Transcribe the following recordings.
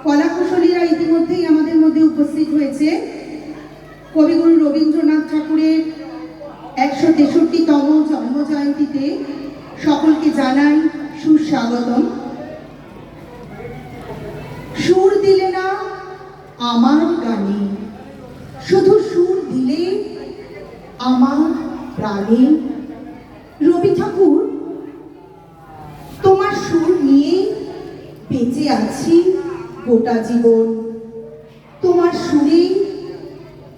কলাকুশলীরা ইতিমধ্যেই আমাদের মধ্যে উপস্থিত হয়েছে। কবিগুরু রবীন্দ্রনাথ ঠাকুরের ১৬৩তম জন্মজয়ন্তীতে সকলকে জানাই সুস্বাগতম। সুর দিলে না আমার গানে, শুধু সুর দিলে আমার প্রাণে। রবি ঠাকুর, তোমার সুর নিয়ে বেঁচে আছি গোটা জীবন। তোমার সুরে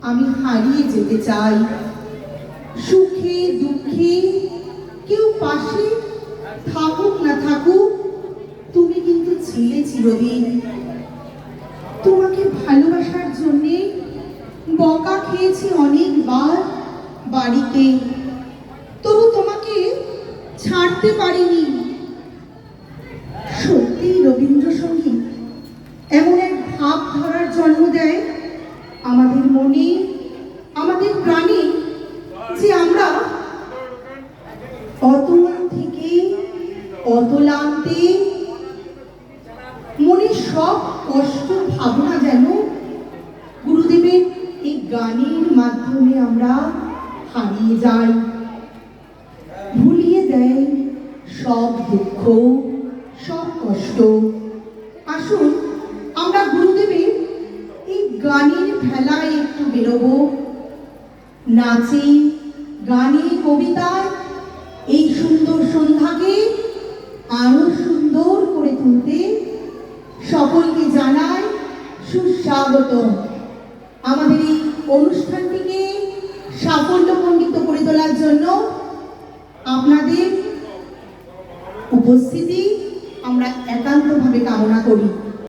আমি হারিয়ে যেতে চাই। সুখে দুঃখে কেউ পাশে থাকুক না থাকুক, তুমি কিন্তু ছিলে চিরদিন। তোমাকে ভালোবাসার জন্যে বকা খেয়েছি অনেকবার বাড়িতে, তবু তোমাকে ছাড়তে পারিনি। সত্যি রবীন্দ্রসঙ্গীত এমন এক ভাব ধরার জন্ম দেয় আমাদের মনে, আমাদের প্রাণে, যে আমরা অতল থেকে অতলান্তে মনে সব কষ্ট ভাবনা যেন গুরুদেবের এই গানের মাধ্যমে আমরা হারিয়ে যাই। ভুলিয়ে দেয় সব দুঃখ, সব কষ্ট। আসুন আমরা গুরুদেবের এই গানের ভেলায় একটু বেরোবো। নাচে, গানে, কবিতায় এই সুন্দর সন্ধ্যাকে আরো সুন্দর করে তুলতে সকলকে জানাই সুস্বাগত। আমাদের এই অনুষ্ঠানটিকে সাফল্যমণ্ডিত করে তোলার জন্য আপনাদের উপস্থিতি আমরা একান্তভাবে কামনা করি।